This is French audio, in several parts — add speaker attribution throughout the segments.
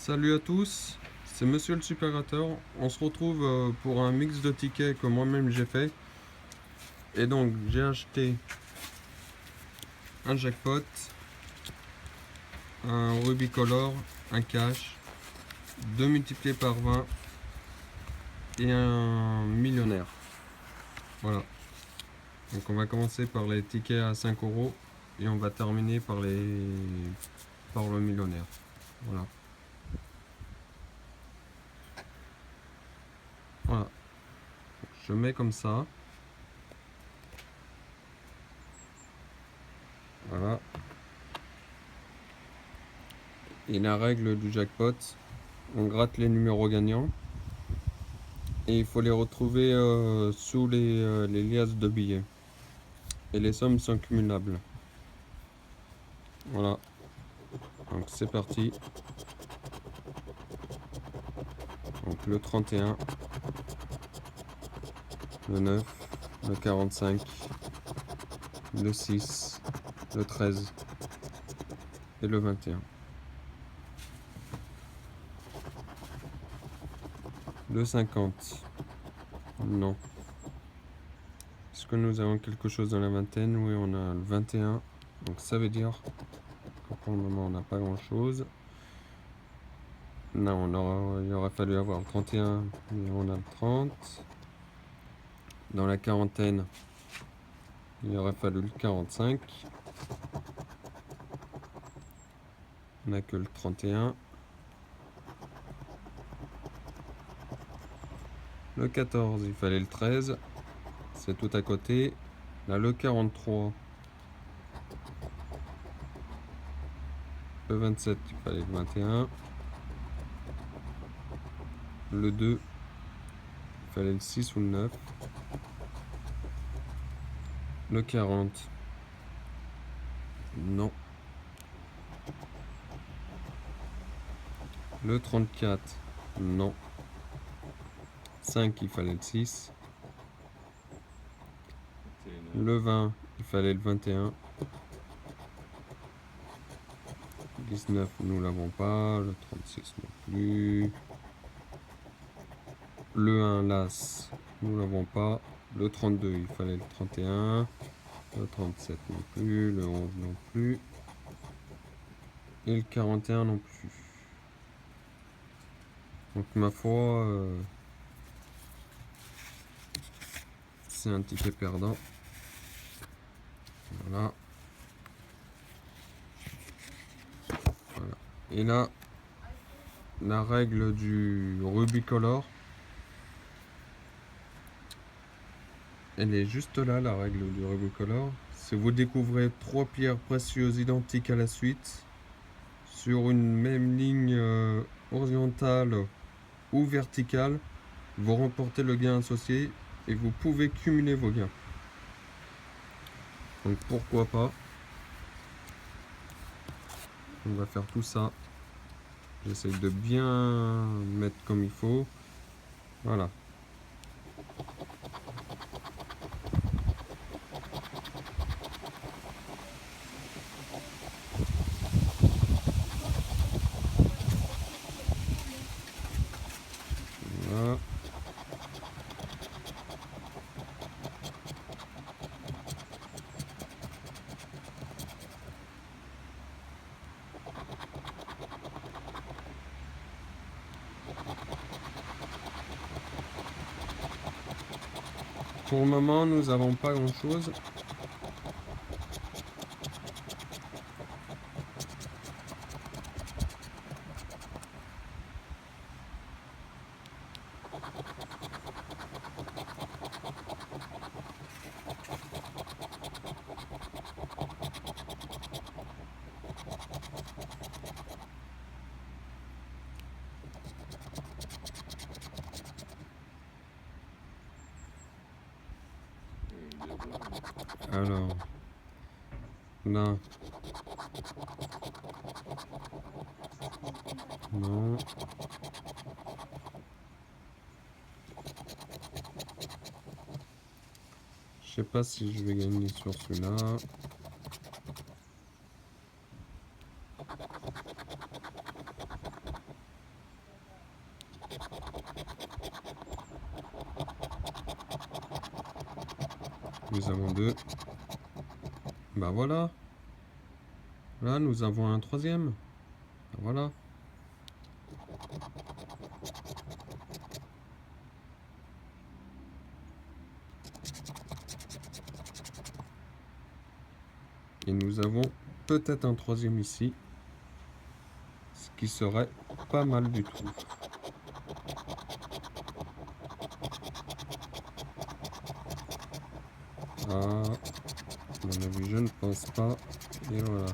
Speaker 1: Salut à tous, c'est Monsieur le Supérateur. On se retrouve pour un mix de tickets que moi-même j'ai fait. Et donc j'ai acheté un jackpot, un Rubicolor, un cash, 2 multipliés par 20 et un millionnaire. Voilà. Donc on va commencer par les tickets à 5 euros et on va terminer par le millionnaire. Voilà. Voilà. Je mets comme ça. Voilà. Et la règle du jackpot, on gratte les numéros gagnants et il faut les retrouver sous les liasses de billets. Et les sommes sont cumulables. Voilà. Donc c'est parti. Donc le 31, le 9, le 45, le 6, le 13 et le 21. Le 50. Non. Est-ce que nous avons quelque chose dans la vingtaine? Oui, on a le 21. Donc ça veut dire que pour le moment on n'a pas grand chose. Non, il aurait fallu avoir le 31, mais on a le 30. Dans la quarantaine, il aurait fallu le 45. On n'a que le 31. Le 14, il fallait le 13. C'est tout à côté. Là, le 43. Le 27, il fallait le 21. Le 2, il fallait le 6 ou le 9. Le 40. Non. Le 34. Non. 5, il fallait le 6. Le 20, il fallait le 21. 19, nous l'avons pas. Le 36 non plus. Le 1, l'As, nous l'avons pas. Le 32, il fallait le 31. Le 37 non plus. Le 11 non plus. Et le 41 non plus. Donc ma foi, c'est un ticket perdant. Voilà. Voilà. Et là, la règle du Rubicolor, elle est juste là, la règle du Rubicolor. C'est vous découvrez 3 pierres précieuses identiques à la suite sur une même ligne horizontale ou verticale. Vous remportez le gain associé et vous pouvez cumuler vos gains. Donc pourquoi pas. On va faire tout ça. J'essaie de bien mettre comme il faut. Voilà. Voilà. Pour le moment, nous n'avons pas grand chose. Alors, là, non. Je sais pas si je vais gagner sur celui-là. Nous avons 2. Bah voilà. Là, nous avons un 3e. Bah voilà. Et nous avons peut-être un 3e ici. Ce qui serait pas mal du tout. Ah, à mon avis, je ne pense pas. Et voilà.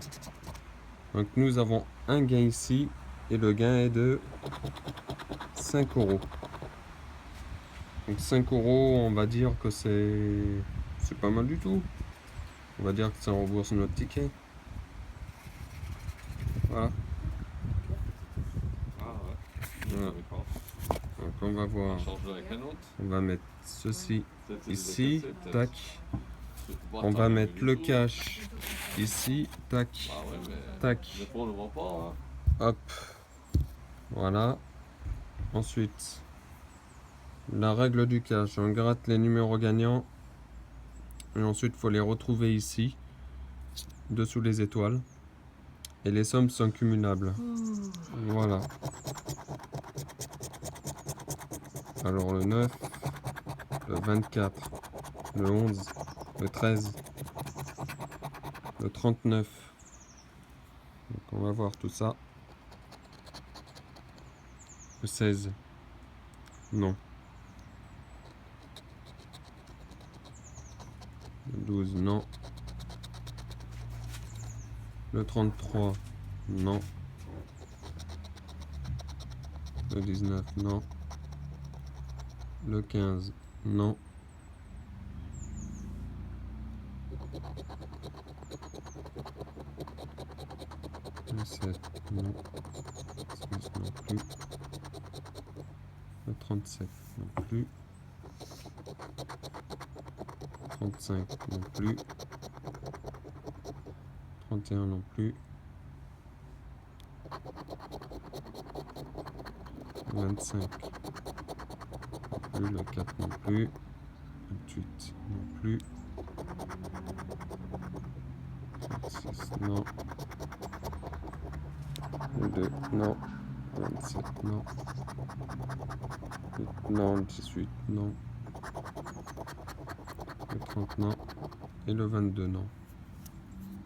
Speaker 1: Donc nous avons un gain ici. Et le gain est de 5 €. Donc 5 €, on va dire que c'est pas mal du tout. On va dire que ça rembourse notre ticket. Voilà.
Speaker 2: Ah ouais.
Speaker 1: Voilà. Donc on va voir. On va mettre ceci ici. Tac. On va mettre le cash ici. Tac. Tac. Hop. Voilà. Ensuite, la règle du cash. On gratte les numéros gagnants. Et ensuite, il faut les retrouver ici. Dessous les étoiles. Et les sommes sont cumulables. Voilà. Alors le 9, le 24, le 11, le 13, le 39. Donc on va voir tout ça. Le 16. Non. Le 12, non. Le 33, non. Le 19, non. Le 15, non. Le 7, non. 6 non plus. Le 37, non plus. 35, non plus. 31 non plus. 25 non plus. Le 4 non plus. 28 non plus. 26 non. Le 2 non. 27 non. Non, le 18 non. Le 30 non. Et le 22 non.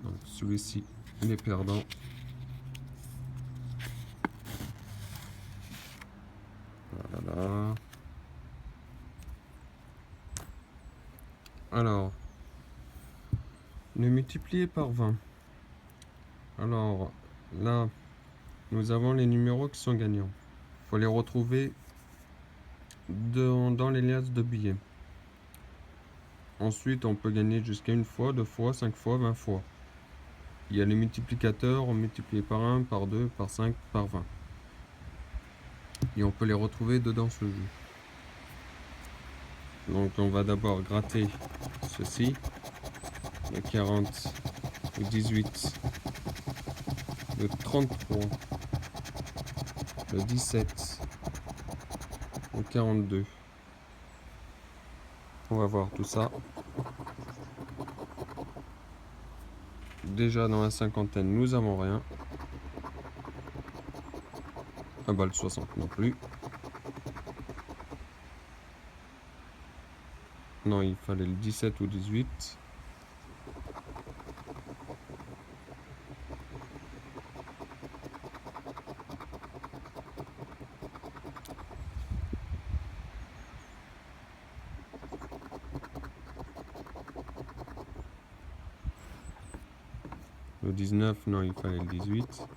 Speaker 1: Donc celui-ci, il est perdant. Voilà. Alors, le multiplier par 20. Alors, là, nous avons les numéros qui sont gagnants. Il faut les retrouver dans les liasses de billets. Ensuite, on peut gagner jusqu'à 1 fois, 2 fois, 5 fois, 20 fois. Il y a les multiplicateurs, on multiplie par 1, par 2, par 5, par 20. Et on peut les retrouver dedans ce jeu. Donc on va d'abord gratter ceci. Le 40, le 18, le 33, le 17, le 42. On va voir tout ça. Déjà dans la cinquantaine, nous avons rien. Ah bah le 60 non plus. Non, il fallait le 17 ou 18. Le 19, non, il fallait le 18.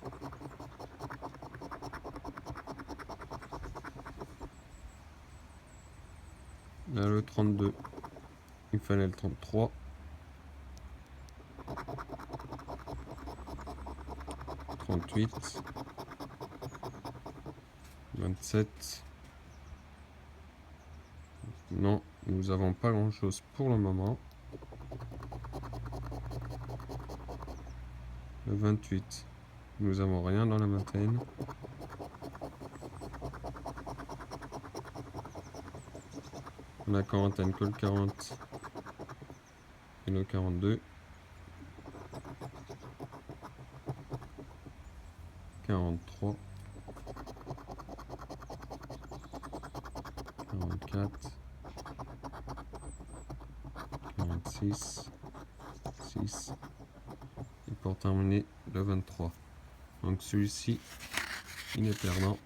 Speaker 1: Là, le 32, il fallait le 33. 38. 27. Non, nous n'avons pas grand chose pour le moment. Le 28, nous avons rien dans la vingtaine. La quarantaine, que le 40. et le 42, 43, 44, 46, 6 et pour terminer le 23. Donc celui-ci, il est perdant.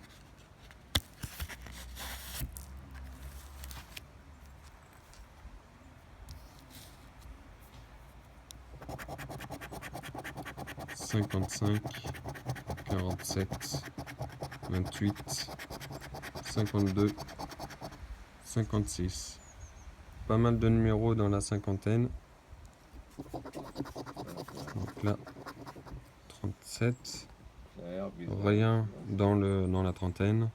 Speaker 1: « 55, 47, 28, 52, 56. Pas mal de numéros dans la cinquantaine. Donc là, 37. Rien dans la trentaine.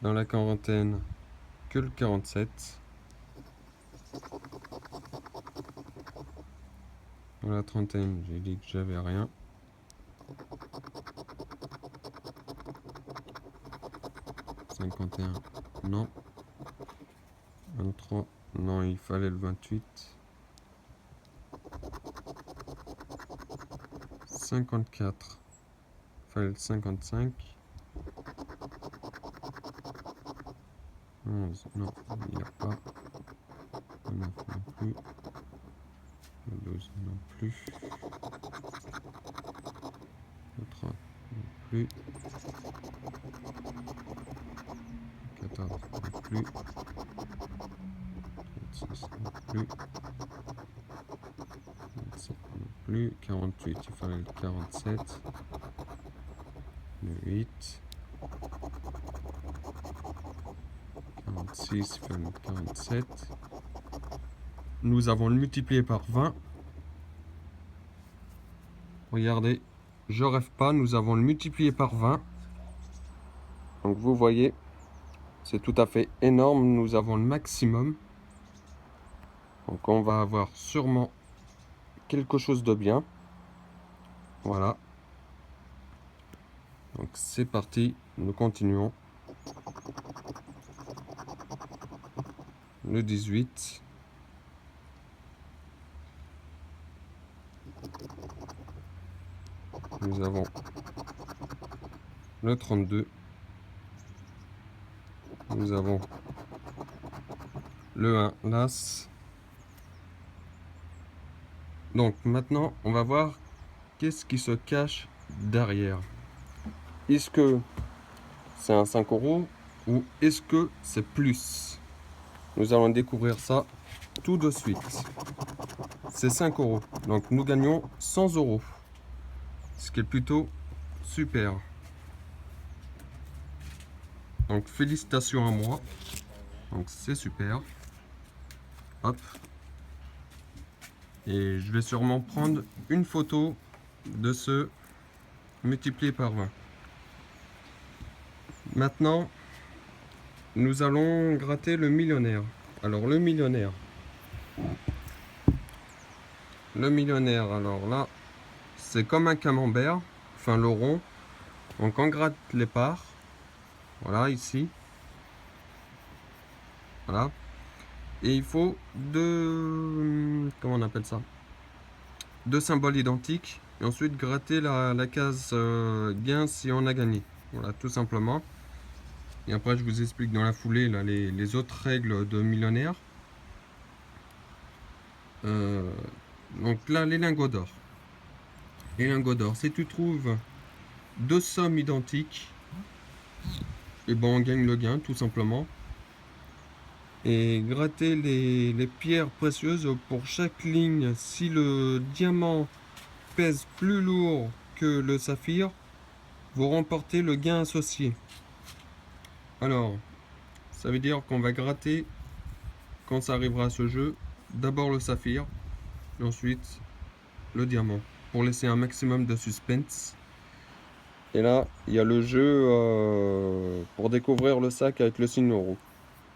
Speaker 1: Dans la quarantaine, que le 47. Dans la trentaine, j'ai dit que j'avais rien. « 51, non. 23, non, il fallait le 28. 54, il fallait le 55. 11, non, il n'y a pas. Le 9 non plus. Le 12 non plus. Le 30 non plus. Le 14 non plus. 36 non plus. 27 non plus. 48, il fallait le 47. Le 8. 46, il fallait le 47. Nous avons le multiplié par 20. Regardez, je rêve pas, nous avons le multiplié par 20. Donc vous voyez, c'est tout à fait énorme, nous avons le maximum. Donc on va avoir sûrement quelque chose de bien. Voilà. Donc c'est parti, nous continuons. Le 18. Nous avons le 32. Nous avons le 1, l'As. Donc maintenant, on va voir qu'est-ce qui se cache derrière. Est-ce que c'est un 5 € ou est-ce que c'est plus? Nous allons découvrir ça tout de suite. C'est 5 €. Donc nous gagnons 100 €. Ce qui est plutôt super. Donc félicitations à moi. Donc c'est super. Hop. Et je vais sûrement prendre une photo de ce multiplié par 20. Maintenant, nous allons gratter le millionnaire. Alors le millionnaire, alors là, c'est comme un camembert, enfin le rond. Donc on gratte les parts. Voilà, ici. Voilà. Et il faut deux, comment on appelle ça? Deux symboles identiques. Et ensuite gratter la case gain si on a gagné. Voilà, tout simplement. Et après, je vous explique dans la foulée là, les autres règles de millionnaire. Donc là, les lingots d'or. Les lingots d'or, si tu trouves deux sommes identiques, et ben on gagne le gain, tout simplement. Et gratter les pierres précieuses pour chaque ligne. Si le diamant pèse plus lourd que le saphir, vous remportez le gain associé. Alors, ça veut dire qu'on va gratter, quand ça arrivera à ce jeu, d'abord le saphir, et ensuite le diamant, pour laisser un maximum de suspense. Et là, il y a le jeu pour découvrir le sac avec le signe euro,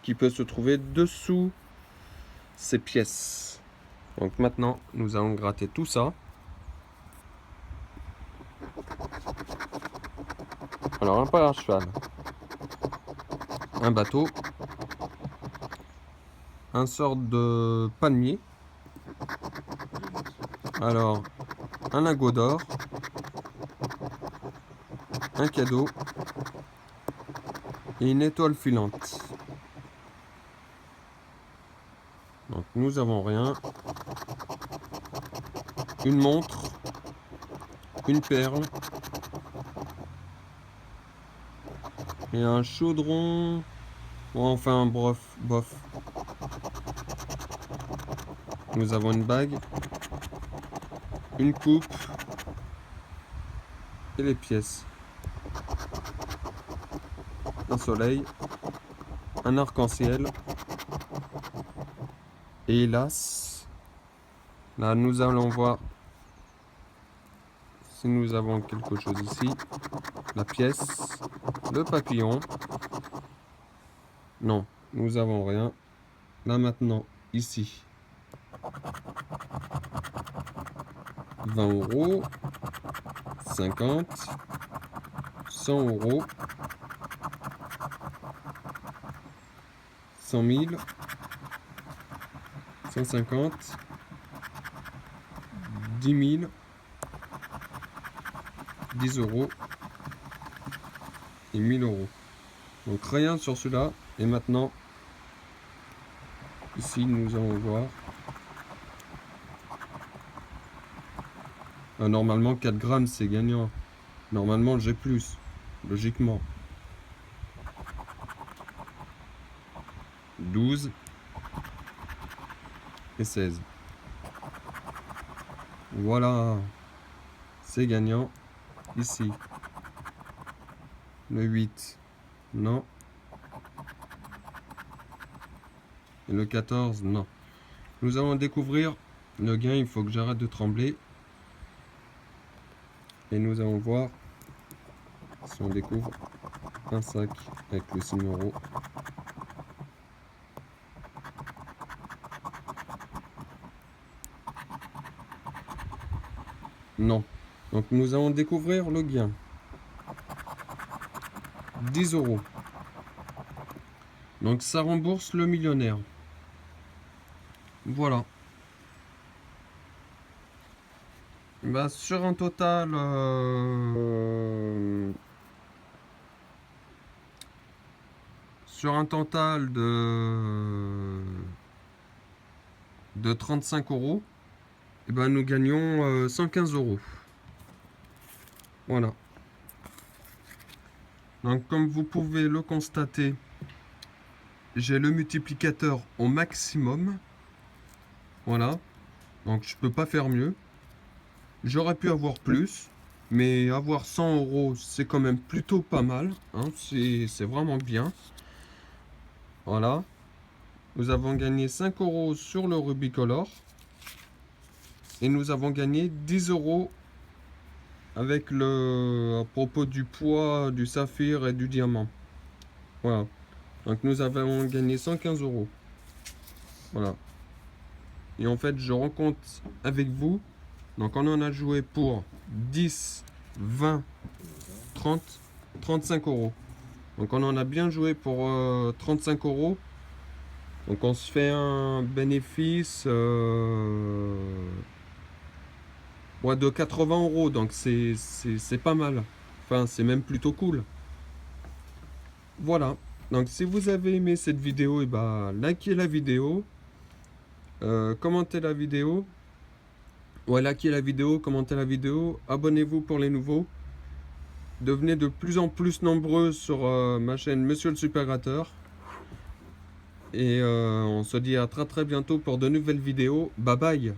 Speaker 1: qui peut se trouver dessous ces pièces. Donc maintenant, nous allons gratter tout ça. Alors un pas à cheval, un bateau, un sorte de palmier. Alors, un lingot d'or, un cadeau et une étoile filante. Donc nous avons rien. Une montre, une perle et un chaudron. Enfin, bof. Nous avons une bague, une coupe et les pièces. Un soleil, un arc-en-ciel. Et hélas, là nous allons voir si nous avons quelque chose ici. La pièce, le papillon. Non, nous avons rien. Là maintenant, ici. 20 €, 50, 100 €, 100 000, 150, 10 000, 10 € et 1000 €. Donc rien sur celui-là. Et maintenant, ici nous allons voir. Normalement 4 grammes c'est gagnant. Normalement j'ai plus, logiquement. 12 et 16. Voilà, c'est gagnant. Ici, le 8, non. Et le 14, non. Nous allons découvrir le gain. Il faut que j'arrête de trembler. Et nous allons voir si on découvre un sac avec le 6 €. Non. Donc nous allons découvrir le gain. 10 €. Donc ça rembourse le millionnaire. Voilà. Bah, sur un total de 35 €, et ben nous gagnons 115 €. Voilà. Donc comme vous pouvez le constater, j'ai le multiplicateur au maximum. Voilà. Donc je peux pas faire mieux. J'aurais pu avoir plus, mais avoir 100 €, c'est quand même plutôt pas mal. Hein, c'est vraiment bien. Voilà. Nous avons gagné 5 € sur le Rubicolor. Et nous avons gagné 10 € avec à propos du poids du saphir et du diamant. Voilà. Donc nous avons gagné 115 €. Voilà. Et en fait, je rencontre avec vous. Donc on en a joué pour 10, 20, 30, 35 €. Donc on en a bien joué pour 35 €. Donc on se fait un bénéfice de 80 €. Donc c'est pas mal. Enfin, c'est même plutôt cool. Voilà. Donc si vous avez aimé cette vidéo, et bah likez la vidéo. Commentez la vidéo. Ouais, likez la vidéo, commentez la vidéo, abonnez-vous pour les nouveaux. Devenez de plus en plus nombreux sur ma chaîne Monsieur le Super Gratteur. Et on se dit à très bientôt pour de nouvelles vidéos. Bye bye.